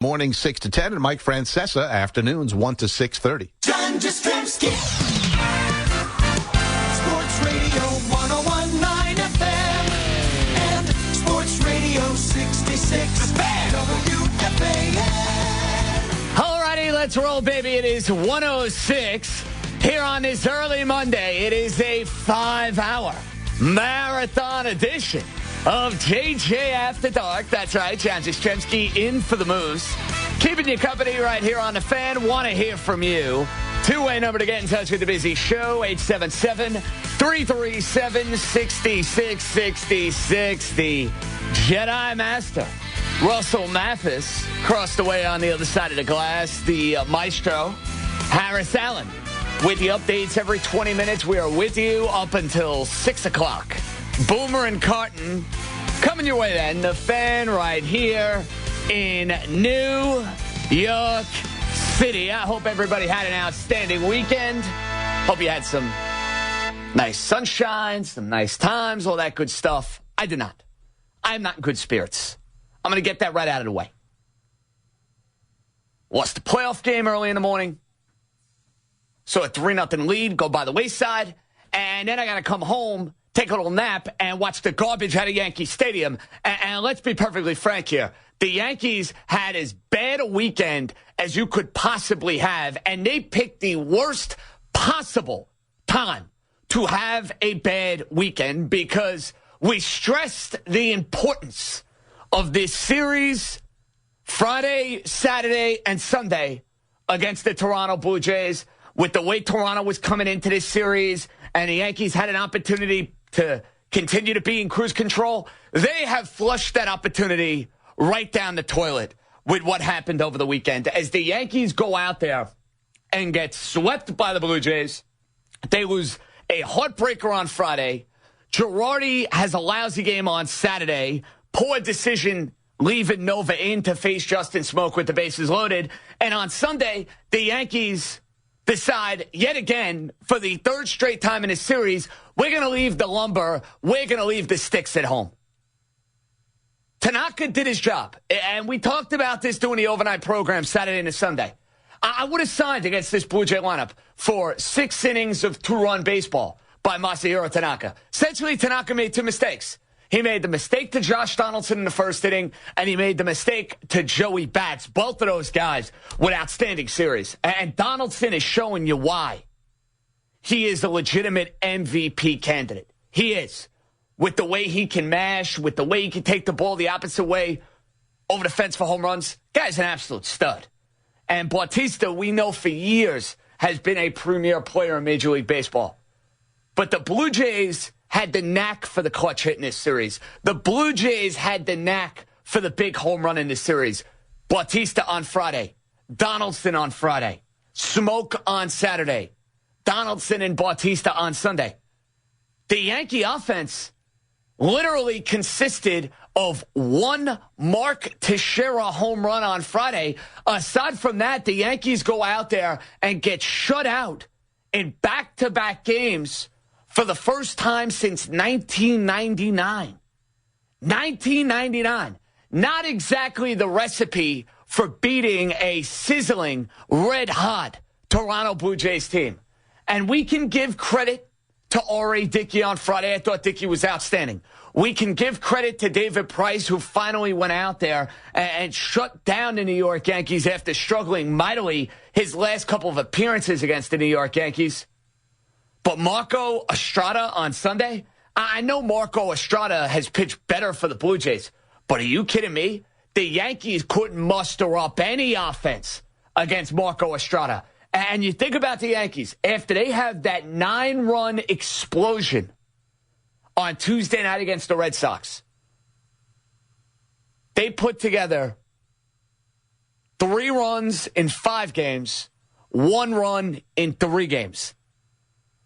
Morning 6 to 10, and Mike Francesa, afternoons 1 to 6:30. John Jastrzemski. Sports Radio 101.9 FM and Sports Radio 66 WFAN. All righty, let's roll, baby. It is 1:06 here on this early Monday. It is a 5-hour marathon edition of JJ After Dark. That's right, John Jastrzemski in for the Moose. Keeping you company right here on the Fan. Want to hear from you. Two-way number to get in touch with the busy show, 877-337-6666. The Jedi Master, Russell Mathis, crossed away on the other side of the glass. The Maestro, Harris Allen, with the updates every 20 minutes. We are with you up until 6 o'clock. Boomer and Carton coming your way then. The Fan right here in New York City. I hope everybody had an outstanding weekend. Hope you had some nice sunshine, some nice times, all that good stuff. I did not. I'm not in good spirits. I'm going to get that right out of the way. Lost the playoff game early in the morning. So a 3-0 lead, go by the wayside. And then I got to come home, take a little nap, and watch the garbage out of Yankee Stadium. And let's be perfectly frank here. The Yankees had as bad a weekend as you could possibly have, and they picked the worst possible time to have a bad weekend because we stressed the importance of this series Friday, Saturday, and Sunday against the Toronto Blue Jays. With the way Toronto was coming into this series and the Yankees had an opportunity to continue to be in cruise control, they have flushed that opportunity right down the toilet with what happened over the weekend. As the Yankees go out there and get swept by the Blue Jays, they lose a heartbreaker on Friday. Girardi has a lousy game on Saturday. Poor decision leaving Nova in to face Justin Smoke with the bases loaded. And on Sunday, the Yankees decide yet again for the third straight time in this series, we're going to leave the lumber, we're going to leave the sticks at home. Tanaka did his job, and we talked about this during the overnight program Saturday and Sunday. I would have signed against this Blue Jay lineup for 6 innings of 2-run baseball by Masahiro Tanaka. Essentially, Tanaka made 2 mistakes. He made the mistake to Josh Donaldson in the first inning, and he made the mistake to Joey Bats. Both of those guys with outstanding series. And Donaldson is showing you why he is a legitimate MVP candidate. He is. With the way he can mash, with the way he can take the ball the opposite way over the fence for home runs. Guy's an absolute stud. And Bautista, we know for years, has been a premier player in Major League Baseball. But the Blue Jays had the knack for the clutch hit in this series. The Blue Jays had the knack for the big home run in this series. Bautista on Friday. Donaldson on Friday. Smoke on Saturday. Donaldson and Bautista on Sunday. The Yankee offense literally consisted of one Mark Teixeira home run on Friday. Aside from that, the Yankees go out there and get shut out in back-to-back games for the first time since 1999. 1999. Not exactly the recipe for beating a sizzling, red-hot Toronto Blue Jays team. And we can give credit to R.A. Dickey on Friday. I thought Dickey was outstanding. We can give credit to David Price, who finally went out there and shut down the New York Yankees after struggling mightily his last couple of appearances against the New York Yankees. But Marco Estrada on Sunday, I know Marco Estrada has pitched better for the Blue Jays, but are you kidding me? The Yankees couldn't muster up any offense against Marco Estrada. And you think about the Yankees, after they have that 9-run explosion on Tuesday night against the Red Sox, they put together 3 runs in 5 games, 1 run in 3 games.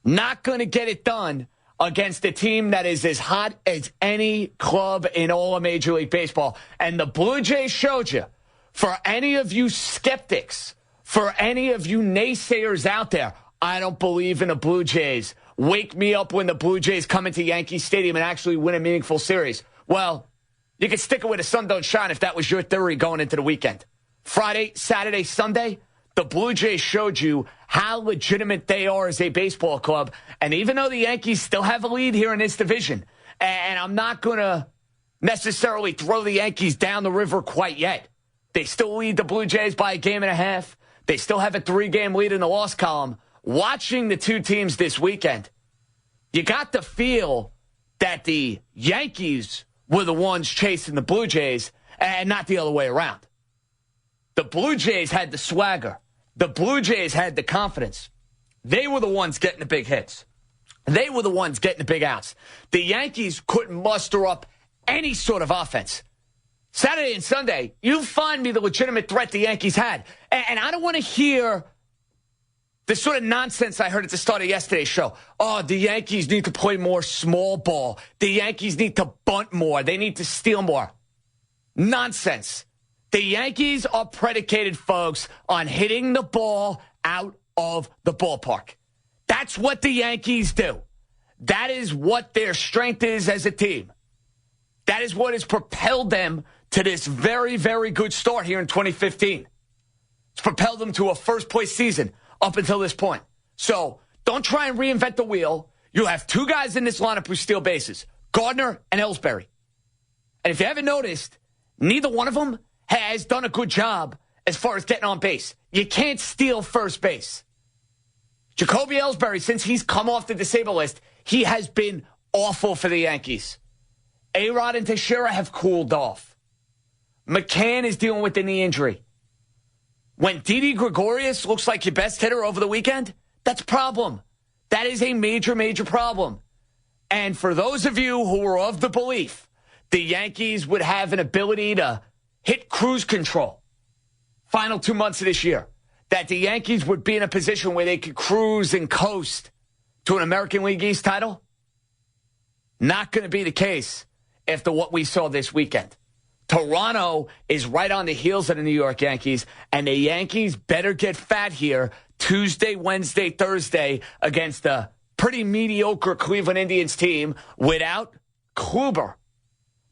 Not going to get it done against a team that is as hot as any club in all of Major League Baseball. And the Blue Jays showed you, for any of you skeptics, for any of you naysayers out there, I don't believe in the Blue Jays. Wake me up when the Blue Jays come into Yankee Stadium and actually win a meaningful series. Well, you can stick it where the sun don't shine if that was your theory going into the weekend. Friday, Saturday, Sunday, the Blue Jays showed you how legitimate they are as a baseball club. And even though the Yankees still have a lead here in this division, and I'm not going to necessarily throw the Yankees down the river quite yet. They still lead the Blue Jays by a game and a half. They still have a 3-game lead in the loss column. Watching the two teams this weekend, you got the feel that the Yankees were the ones chasing the Blue Jays and not the other way around. The Blue Jays had the swagger. The Blue Jays had the confidence. They were the ones getting the big hits. They were the ones getting the big outs. The Yankees couldn't muster up any sort of offense. Saturday and Sunday, you find me the legitimate threat the Yankees had. And I don't want to hear the sort of nonsense I heard at the start of yesterday's show. Oh, the Yankees need to play more small ball. The Yankees need to bunt more. They need to steal more. Nonsense. The Yankees are predicated, folks, on hitting the ball out of the ballpark. That's what the Yankees do. That is what their strength is as a team. That is what has propelled them to this very, very good start here in 2015. It's propelled them to a first-place season up until this point. So don't try and reinvent the wheel. You have two guys in this lineup who steal bases, Gardner and Ellsbury. And if you haven't noticed, neither one of them has done a good job as far as getting on base. You can't steal first base. Jacoby Ellsbury, since he's come off the disabled list, he has been awful for the Yankees. A-Rod and Teixeira have cooled off. McCann is dealing with the knee injury. When Didi Gregorius looks like your best hitter over the weekend, that's a problem. That is a major, major problem. And for those of you who are of the belief the Yankees would have an ability to hit cruise control final 2 months of this year, that the Yankees would be in a position where they could cruise and coast to an American League East title, not going to be the case after what we saw this weekend. Toronto is right on the heels of the New York Yankees, and the Yankees better get fat here Tuesday, Wednesday, Thursday against a pretty mediocre Cleveland Indians team without Kluber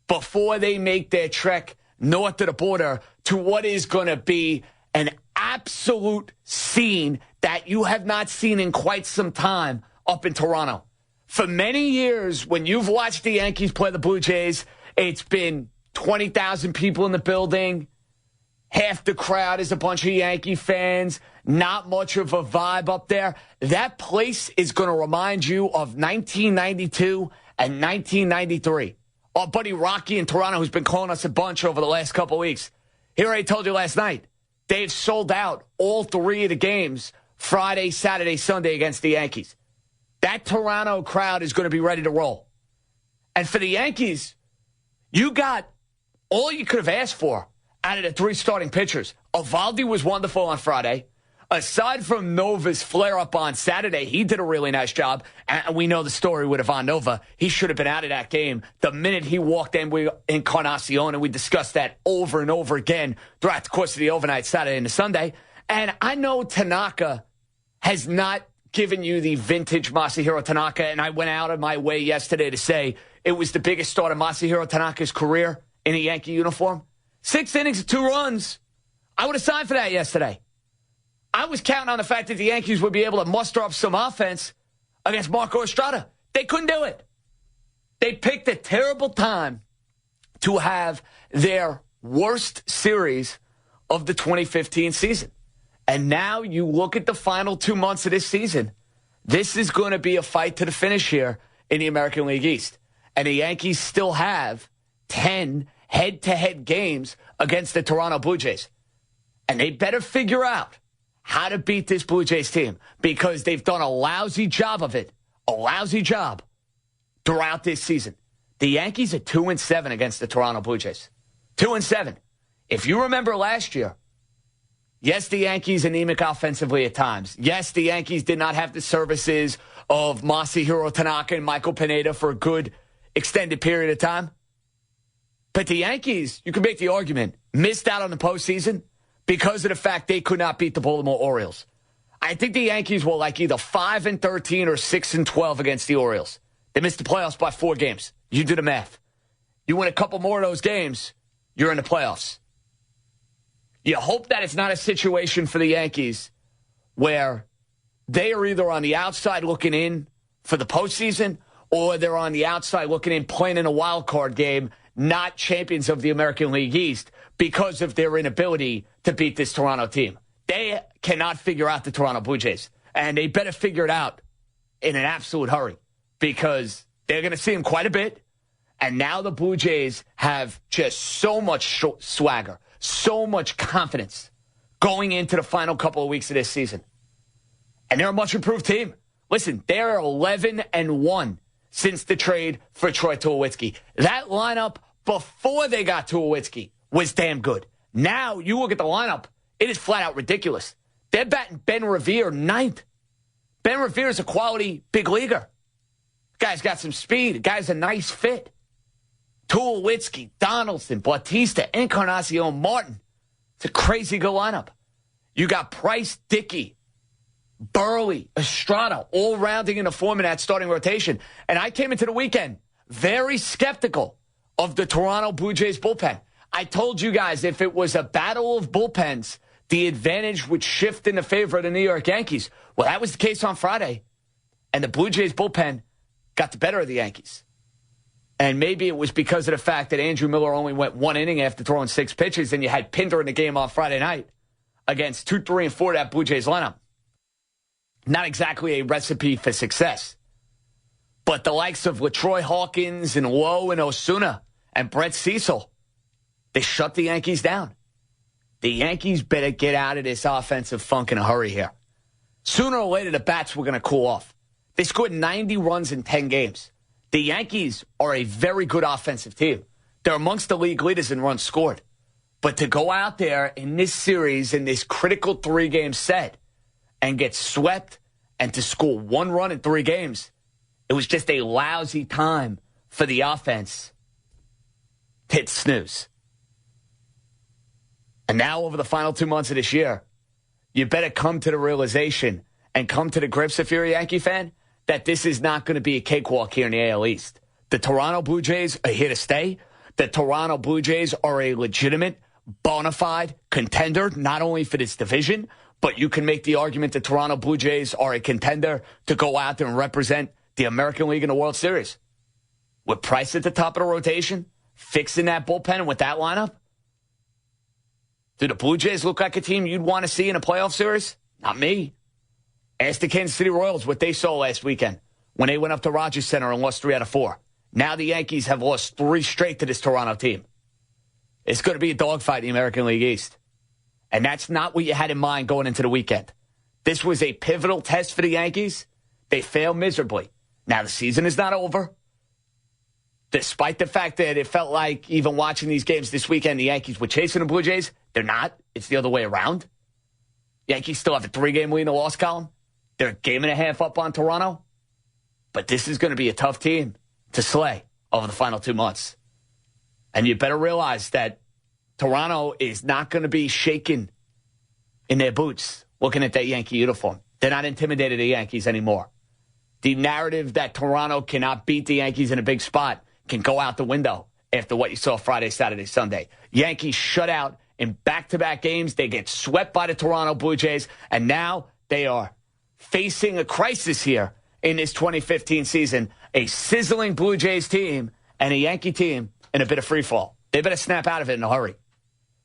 before they make their trek north of the border to what is going to be an absolute scene that you have not seen in quite some time up in Toronto. For many years, when you've watched the Yankees play the Blue Jays, it's been 20,000 people in the building. Half the crowd is a bunch of Yankee fans. Not much of a vibe up there. That place is going to remind you of 1992 and 1993. Our buddy Rocky in Toronto, who's been calling us a bunch over the last couple of weeks. He already told you last night. They've sold out all three of the games Friday, Saturday, Sunday against the Yankees. That Toronto crowd is going to be ready to roll. And for the Yankees, you got all you could have asked for out of the three starting pitchers. Eovaldi was wonderful on Friday. Aside from Nova's flare-up on Saturday, he did a really nice job. And we know the story with Ivan Nova. He should have been out of that game the minute he walked in with Encarnacion, and we discussed that over and over again throughout the course of the overnight Saturday and the Sunday. And I know Tanaka has not given you the vintage Masahiro Tanaka, and I went out of my way yesterday to say it was the biggest start of Masahiro Tanaka's career in a Yankee uniform. 6 innings and 2 runs. I would have signed for that yesterday. I was counting on the fact that the Yankees would be able to muster up some offense against Marco Estrada. They couldn't do it. They picked a terrible time to have their worst series of the 2015 season. And now you look at the final 2 months of this season. This is going to be a fight to the finish here in the American League East. And the Yankees still have 10 head-to-head games against the Toronto Blue Jays. And they better figure out how to beat this Blue Jays team, because they've done a lousy job of it, a lousy job throughout this season. The Yankees are 2-7 against the Toronto Blue Jays. 2-7. If you remember last year, yes, the Yankees anemic offensively at times. Yes, the Yankees did not have the services of Masahiro Tanaka and Michael Pineda for a good extended period of time. But the Yankees, you can make the argument, missed out on the postseason because of the fact they could not beat the Baltimore Orioles. I think the Yankees were like either 5-13 or 6-12 against the Orioles. They missed the playoffs by 4 games. You do the math. You win a couple more of those games, you're in the playoffs. You hope that it's not a situation for the Yankees where they are either on the outside looking in for the postseason or they're on the outside looking in playing in a wild card game, not champions of the American League East because of their inability to beat this Toronto team. They cannot figure out the Toronto Blue Jays, and they better figure it out in an absolute hurry because they're going to see them quite a bit. And now the Blue Jays have just so much swagger, so much confidence going into the final couple of weeks of this season. And they're a much improved team. Listen, they're 11-1 since the trade for Troy Tulowitzki. That lineup before they got Tulowitzki was damn good. Now you look at the lineup, it is flat out ridiculous. They're batting Ben Revere ninth. Ben Revere is a quality big leaguer. Guy's got some speed. The guy's a nice fit. Tulowitzki, Donaldson, Bautista, Encarnacion, Martin. It's a crazy good lineup. You got Price, Dickey, Burley, Estrada, all rounding in the form of that starting rotation. And I came into the weekend very skeptical of the Toronto Blue Jays bullpen. I told you guys if it was a battle of bullpens, the advantage would shift in the favor of the New York Yankees. Well, that was the case on Friday. And the Blue Jays bullpen got the better of the Yankees. And maybe it was because of the fact that Andrew Miller only went one inning after throwing 6 pitches, and you had Pinder in the game on Friday night against 2, 3, and 4 that Blue Jays lineup. Not exactly a recipe for success. But the likes of LaTroy Hawkins and Lowe and Osuna and Brett Cecil, they shut the Yankees down. The Yankees better get out of this offensive funk in a hurry here. Sooner or later, the bats were going to cool off. They scored 90 runs in 10 games. The Yankees are a very good offensive team. They're amongst the league leaders in runs scored. But to go out there in this series, in this critical 3-game set, and get swept and to score 1 run in 3 games, it was just a lousy time for the offense to hit snooze. And now over the final 2 months of this year, you better come to the realization and come to the grips, if you're a Yankee fan, that this is not going to be a cakewalk here in the AL East. The Toronto Blue Jays are here to stay. The Toronto Blue Jays are a legitimate, bona fide contender, not only for this division, but you can make the argument that Toronto Blue Jays are a contender to go out there and represent the American League in the World Series. With Price at the top of the rotation, fixing that bullpen and with that lineup, do the Blue Jays look like a team you'd want to see in a playoff series? Not me. Ask the Kansas City Royals what they saw last weekend when they went up to Rogers Center and lost 3 out of 4. Now the Yankees have lost 3 straight to this Toronto team. It's going to be a dogfight in the American League East. And that's not what you had in mind going into the weekend. This was a pivotal test for the Yankees. They failed miserably. Now the season is not over. Despite the fact that it felt like even watching these games this weekend, the Yankees were chasing the Blue Jays. They're not. It's the other way around. Yankees still have a 3-game lead in the loss column. They're a game and a half up on Toronto. But this is going to be a tough team to slay over the final 2 months. And you better realize that Toronto is not going to be shaken in their boots looking at that Yankee uniform. They're not intimidated of the Yankees anymore. The narrative that Toronto cannot beat the Yankees in a big spot can go out the window after what you saw Friday, Saturday, Sunday. Yankees shut out in back-to-back games. They get swept by the Toronto Blue Jays, and now they are facing a crisis here in this 2015 season. A sizzling Blue Jays team and a Yankee team in a bit of free fall. They better snap out of it in a hurry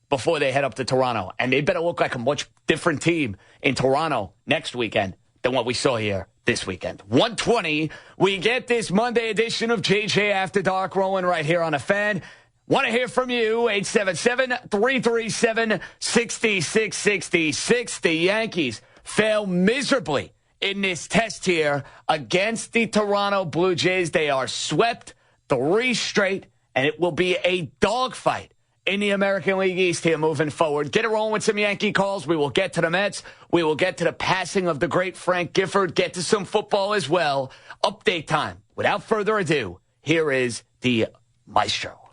before they head up to Toronto. And they better look like a much different team in Toronto next weekend than what we saw here this weekend. 1:20, we get this Monday edition of JJ After Dark rolling right here on the Fan. Want to hear from you, 877-337-6666. The Yankees fail miserably in this test here against the Toronto Blue Jays. They are swept 3 straight, and it will be a dogfight in the American League East here moving forward. Get it rolling with some Yankee calls. We will get to the Mets. We will get to the passing of the great Frank Gifford. Get to some football as well. Update time. Without further ado, here is the Maestro.